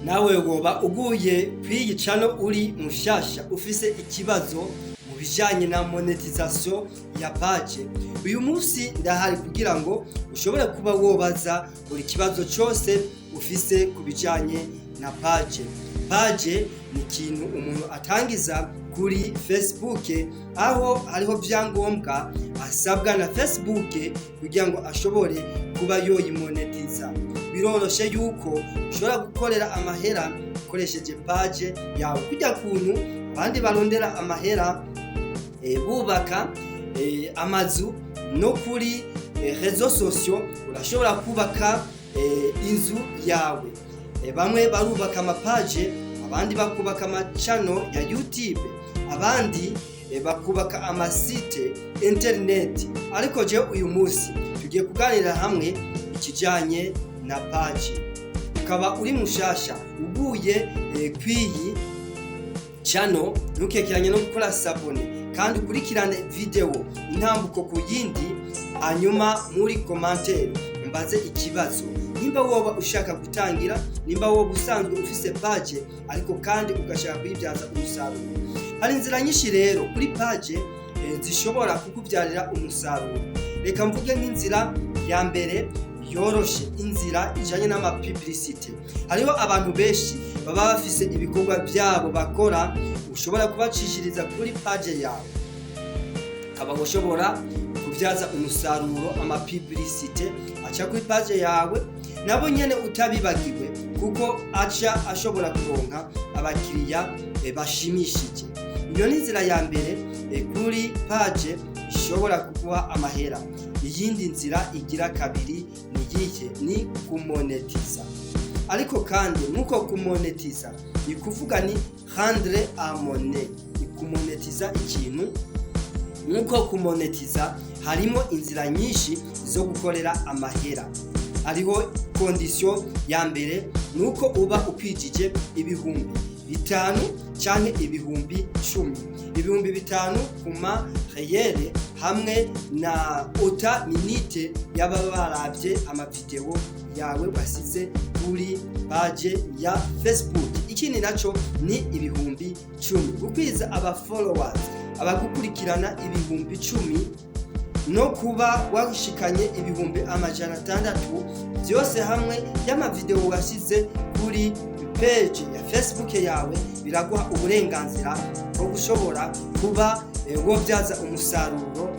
nawe woba uguye kw'iyi channel uri mushasha ufise ikibazo mu bijanye na monetization ya page, uyu munsi ndahari kugira ngo ushobore kuba wobaza buri kibazo cyose ufise ku bijanye na page. Page ni ikintu umuntu atangiza kuri Facebook, aho hariho vyangombwa asabwa na Facebook kugira ngo ashobore kuba yoyimonetiza. Biroroshe yuko ushobora gukorera amahera ukoresheje page yawe, kujya kuntu abandi barondera amahera bubaka amazu no kuri réseaux sociaux. Urashobora kubaka inzu yawe, bamwe barubaka amapaje, abandi bakubaka amachannel ya YouTube, abandi bakubaka amasite internet. Ariko je uyu munsi tugiye kuganira hamwe ikijanye na page. Ukaba uri mushasha uguye kwiyi channel, ntukekiranye no gukora sabone kandi ukurikirane video intambuko ku yindi, hanyuma muri commentaire mbaze ikibazo nimba woba ushaka gutangira, nimba woba usanzwe ufise page ariko kandi ugashaka kuyibyaza umusaruro. Hari inzira nyinshi rero kuri page zishobora kukubyarira umusaruro. Reka mvuge nk'inzira ya mbere yoroshe, inzira ijanye n'amapublicity. Hariho abantu benshi baba bafise ibikorwa byabo bakora, ushobora kubacishiriza kuri page yawe, kaba ushobora kubyaza umusaruro amapublicity aca kuri page yawe, nabo nyene utabibagiwe kuko aca ashobora kuronka abakiriya bashimishije. Iyo ni inzira ya mbere kuri page ishobora kuguha amahera. Iyindi nzira igira kabiri ni iyihe? Ni kumonetiza. Ariko kandi nuko kumonetiza ni kuvuga ni rendre à monnaie, ni kumonetiza ikintu. Nuko kumonetiza harimo inzira nyinshi zo gukorera amahera. Hariho condition ya mbere nuko uba ukwijije ibihumbi 5 canke ibihumbi 10. Ibihumbi 5 kuma reyere hamwe na ota minute y'ababaravye amavideo yawe wasize kuri page ya Facebook. Ikindi naco ni ibihumbi 10. Gukwiza aba followers, abagukurikirana ibihumbi 10 no kuba washikanye ibihumbi 600 byose hamwe y'amavideo wasize kuri page ya Facebook yawe, biraguha uburenganzira bwo gushobora kuba wobyaza umusaruro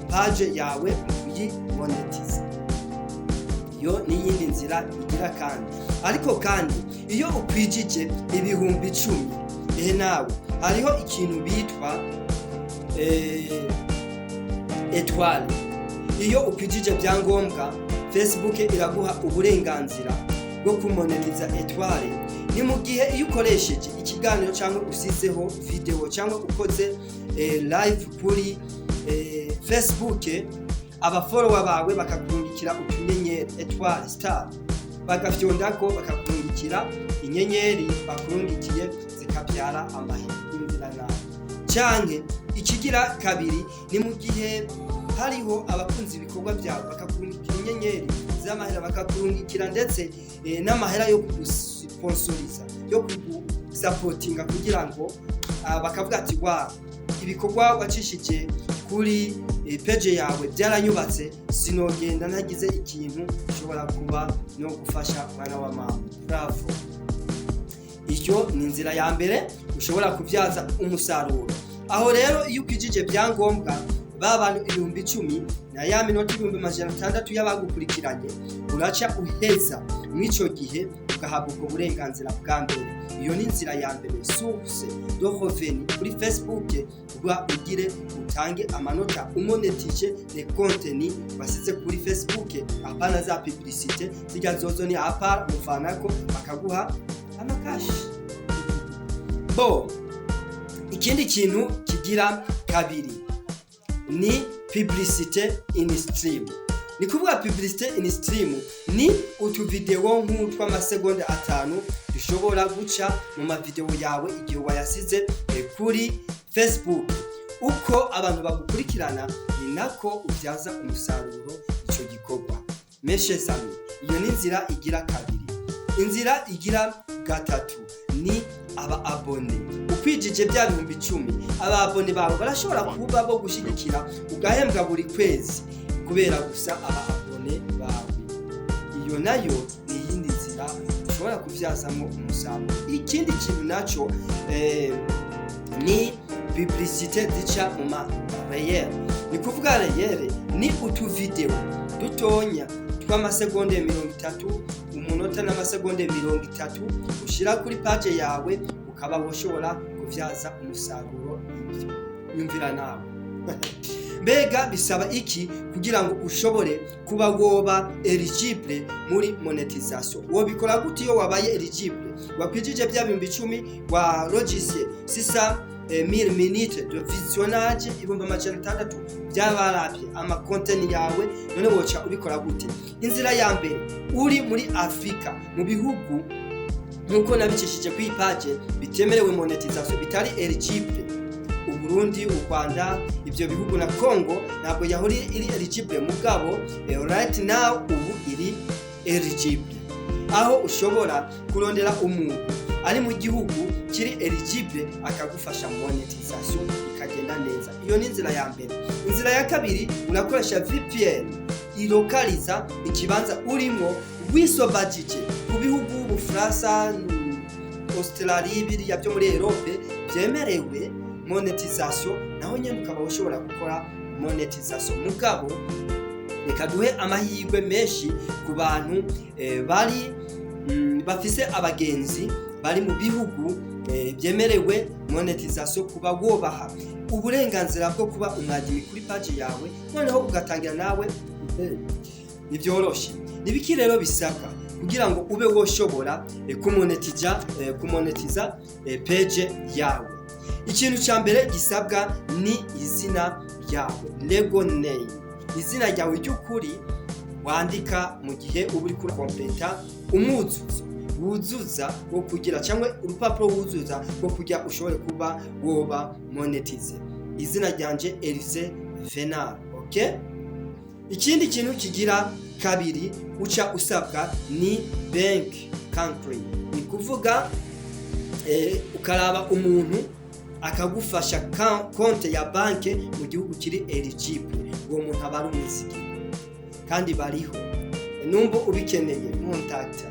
page yawe kuyimonetiza. Iyo ni yindi nzira igira kandi. Ariko kandi iyo ukwijije ibihumbi 10, nawe hariho ikintu bitwa étoile. Iyo ukwijije byangombwa, Facebook iraguha uburenganzira bwo kumonetiza étoile. Ni mu gihe iyo ukoresheje ikiganiro cyangwa usizeho video cyangwa ukoze live kuri Facebook, aba follower bawe bakakurungikira utunyenyeri étoile star, bakafyondako bakakurungikira inyenyeri bakurungikiye zikabyara amahera. Inzira nawe canke ikigira kabiri ni mu gihe hariho abakunzi ibikorwa byawe bakakurungikira inyenyeri z'amahera, bakakurungikira ndetse n'amahera yo kugusponsoriza, yo kugusupportinga kugira ngo bakavuga ati wow, ibikorwa wacishije kuri page yawe byaranyubatse, sinogenda ntagize ikintu ushobora kuba no gufasha mwana wa mama. Bravo. Iyo ni inzira ya mbere ushobora kubyaza umusaruro. Aho rero iyo ukijije byangombwa babantu ibihumbi 10 na ya minota 600 y'abagukurikiranye, uraca uheza mwico gihe ugahabwa ubwo burenganzira bwa mbere. Iyo ni inzira ya mbere, source de revenu kuri Facebook, uba ugire utange amanota umonetije les contenus basize kuri Facebook, apana za publicité zijya zozo ni apa mufanako bakaguha amakashi. Ikindi kintu kigira kabiri ni publicité in stream. Ni kuvuga publicité in stream ni utu video nk'utwa amasegonda 5 dushobora guca mu mavideo yawe igihe wayasize kuri Facebook. Uko abantu bagukurikirana ni nako ubyaza umusaruro ico gikorwa. Meshe sami, iyo ni inzira igira kabiri. inzira igira gatatu ni aba abone. Ukwijije bya 10,000 aba abone bawe barashobora kuba bo gushigikira ugahembwa buri kwezi kubera gusa aba abone bawe. Iyo nayo ni yindi nzira ushobora kuvyazamo umusaruro. Ikindi kintu naco ni publicité zica mu mareyere. Ni kuvuga reyere ni utu video dutonya tw'amasegonde 30, umunota n'amasegonde 30 ushira kuri page yawe ukaba ushobora kuvyaza umusaruro ivyo. Nyumvira nawe. Mbega bisaba iki kugira ngo ushobore kuba woba eligible muri monetisation? Wobikora gute iyo wabaye eligible? Wakwijije bya 10,000 wa logiciel 600,000 minutes de visionnage 600 byabarabye ama content yawe. None woca ubikora gute? Inzira ya mbere, uri muri Afrika mu bihugu nkuko nabicishije ku page bitemerewe monetisation, bitari eligible, Burundi, u Rwanda, ibyo bihugu na Congo ntabwo yahuri iri eligible, mugabo right now ubu iri eligible, aho ushobora kurondera umuntu ari mu gihugu kiri eligible akagufasha monetisation ikagenda neza. Iyo ni inzira ya mbere. Inzira ya kabiri, unakoresha VPN ilokaliza ikibanza urimo wisobajije ku bihugu Bufaransa, Australia, biriya byo muri Europe byemerewe monetisation, naho nyene ukaba ushobora gukora monetisation. Mugabo reka duhe amahirwe menshi ku bantu bari bafise abagenzi bari mu bihugu byemerewe monetisation, kuba wobaha uburenganzira bwo kuba umwagimi kuri page yawe, noneho ugatangira nawe. Nivyoroshe. Nibiki rero bisabwa kugira ngo ube woshobora kumonetiza page yawe? Ikintu cya mbere gisabwa ni izina ryawe, legal name, izina ryawe ry'ukuri wandika mu gihe uri kuri completa umwuzuzo wuzuza wo kugira cyangwa urupapuro wuzuza wo kugira ushobore kuba woba monetize. Izina ryanje Elise Venal, okay? Ikindi kintu kigira kabiri uca usabwa ni bank country. Ni kuvuga ukaraba umuntu akagufasha konte ya banke mu gihugu kiri eligible. Uwo muntu aba ari umuziki kandi bariho numbo ubikeneye contact.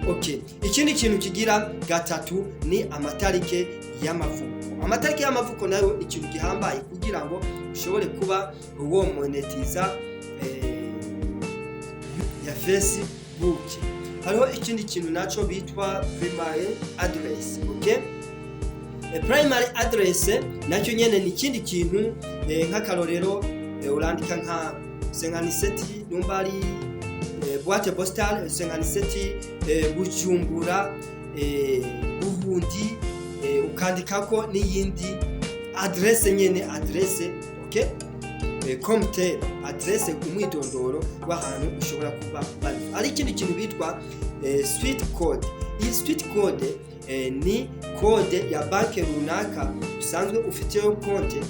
Okay, ikindi kintu kigira gatatu ni amatarike y'amavuko. Amatarike y'amavuko nayo ikintu gihambaye kugira ngo ushobore kuba uwo monetiza ya Facebook. Hariho ikindi kintu naco bitwa primary address, okay? Primary address nacyo nyene ni ikindi kintu nk'akarorero urandika nka 57 numbari boîte postale 57 Bujumbura Burundi, ukandikako n'iyindi address nyene address, okay? Comte address umwidondoro w'ahantu ushobora kuba bari. Ari ikindi kintu bitwa street code. Iyi street code ni code ya banki runaka usanzwe ufiteyo konte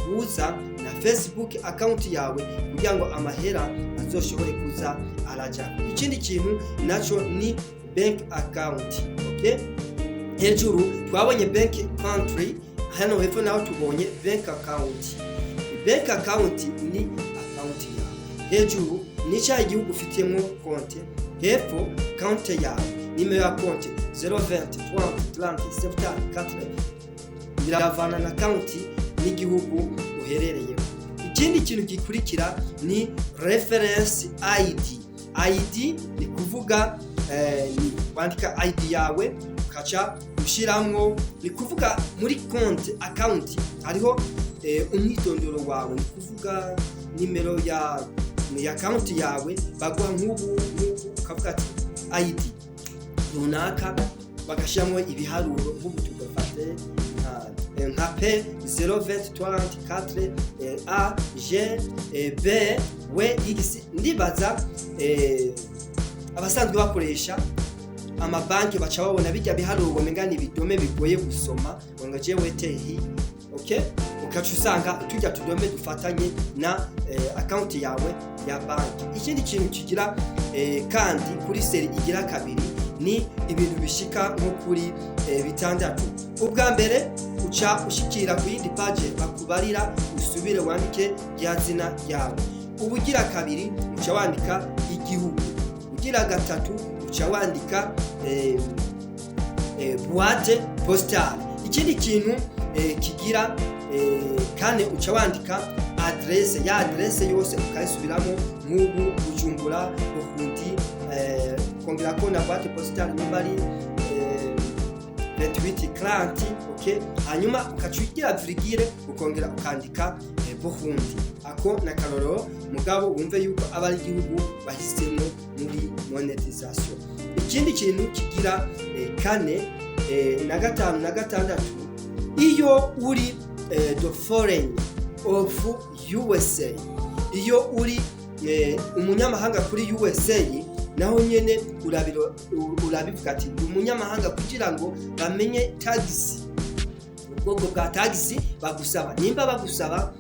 uguza na Facebook account yawe kugira ngo amahera azoshobore kuza araja. Ikindi kintu naco ni bank account, okay? Hejuru twabonye bank country, hano hepfo naho tubonye bank account. Bank account ni account yawe. Hejuru ni cya igihugu ufitemo konte, hepfo konte yawe, nimero ya konte 020 30 30 74 biravana na county n'igihugu uherereye. Ikindi kintu gikurikira ni reference ID. ID ni kuvuga ni wandika ID yawe ukaca ushiramwo, ni kuvuga muri konte account hariho umwitondoro wawe, ni kuvuga nimero ya account yawe baguha nk'ubu ukavuga ati ID runaka bagashiramo ibiharuro nk'ubu tugafate nka P 020 A G B W X. Ndibaza abasanzwe bakoresha amabanki baca babona bijya biharuro menga ni bidome bigoye gusoma ngo jewe tehi, okay? Ukaca usanga tujya tudome dufatanye na account yawe ya banki. Ikindi kintu kigira kandi kuri seri igira kabiri ni ibintu bishika nko kuri bitandatu. Ubwa mbere uca ushikira ku yindi page bakubarira usubire wandike rya zina ryawe. Ubugira kabiri uca wandika igihugu. Ugira gatatu uca wandika boîte postale. Ikindi kintu kigira kane uca wandika adresse, ya adresse yose ukayisubiramo nk'ubu Bujumbura, Burundi, kongera ko na boîte postale nimba ari 2830, okay. Hanyuma ukacugira virgule ukongera ukandika Burundi. Ako na karoro mugabo wumve yuko aba ari igihugu bahisemo muri monetisation. Ikindi kintu kigira kane na gatanu na gatandatu, iyo uri the foreign of USA, iyo uri umunyamahanga kuri USA, naho nyene urabivuga ati umunyamahanga kugira ngo bamenye tax, ubwoko bwa tax bagusaba. Nimba bagusaba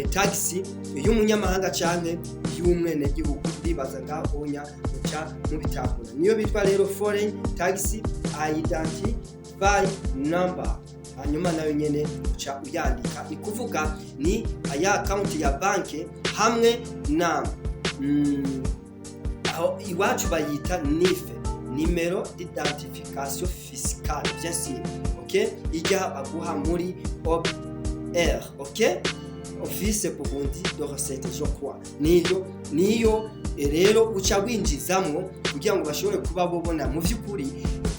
tax y'umunyamahanga canke y'umwene gihugu, bibaza ngahonya uca mubitahura. Niyo bitwa rero foreign tax identify number. Hanyuma nayo nyene uca uyandika, ni kuvuga ni aya account ya banke hamwe na aho iwacu bayita NIFE, numero d'identification fiscale, bien sûr, okay. Ijya baguha muri OBR, okay, office Burundi de recette, je crois. Niyo rero uca winjizamwo kugira ngo bashobore kuba bobona mu vy'ukuri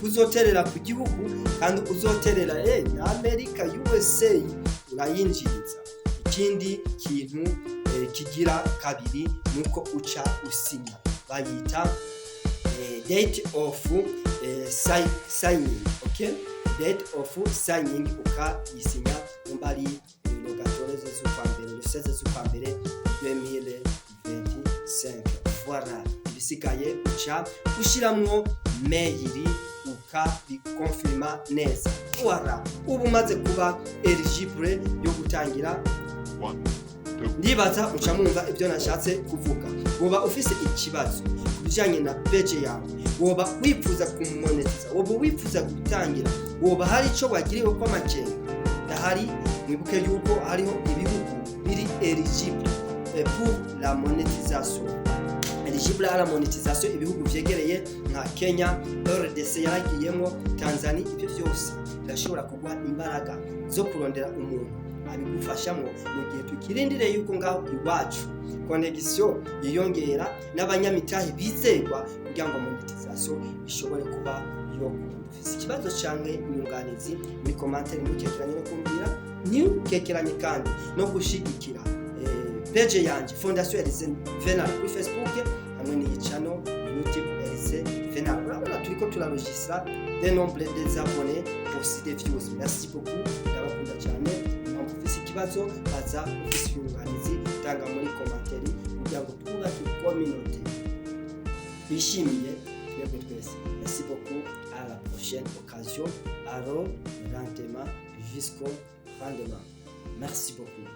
uzoterera ku gihugu kandi uzoterera na America, USA urayinjiriza. Ikindi kintu kigira kabiri nuko uca usinya, bayita date of signing, okay. Date of signing ukayisinya mbari le 14 z'ukwa mbere, le 16 z'ukwa mbere 2025. Voilà, bisigaye uca ushiramwo mail ukabikonfirma neza. Voilà, ubu maze kuba eligible yo gutangira. Ndibaza uca mwumva ibyo nashatse kuvuga. Woba ufise ikibazo kubijanye na page yawe, woba wifuza kumonetiza, woba wifuza gutangira, woba hari ico wagiriwe ko amakenga, ndahari. Mwibuke yuko hariho ibihugu biri eligible pour la monétisation. Eligible à la monétisation, ibihugu vyegereye nka Kenya, RDC yaragiyemo, Tanzania. Ibyo byose birashobora kuguha imbaraga zo kurondera umuntu abigufashamo mu gihe tukirindire yuko ngaho iwacu connection yiyongera n'abanyamitahe bizerwa kugira ngo monetisation ishobore kuba yo. Ufise ikibazo canke inyunganizi muri commentaire mukekeranye no kumbira, ntukekeranye kandi no gushigikira page yanje Fondation Elise Venal kuri Facebook hamwe n'iyi channel YouTube Elise Venal. Urabona turiko turarujisa des nombres des abonnés aussi des views. Merci beaucoup, ndabakunda cyane. Ufise ikibazo baza ufise inyunganizi tanga muri commentaire kugira ngo twubake community bishimiye twebwe twese. Merci beaucoup, à la prochaine occasion, alors lentement jusqu'au rendement. Merci beaucoup.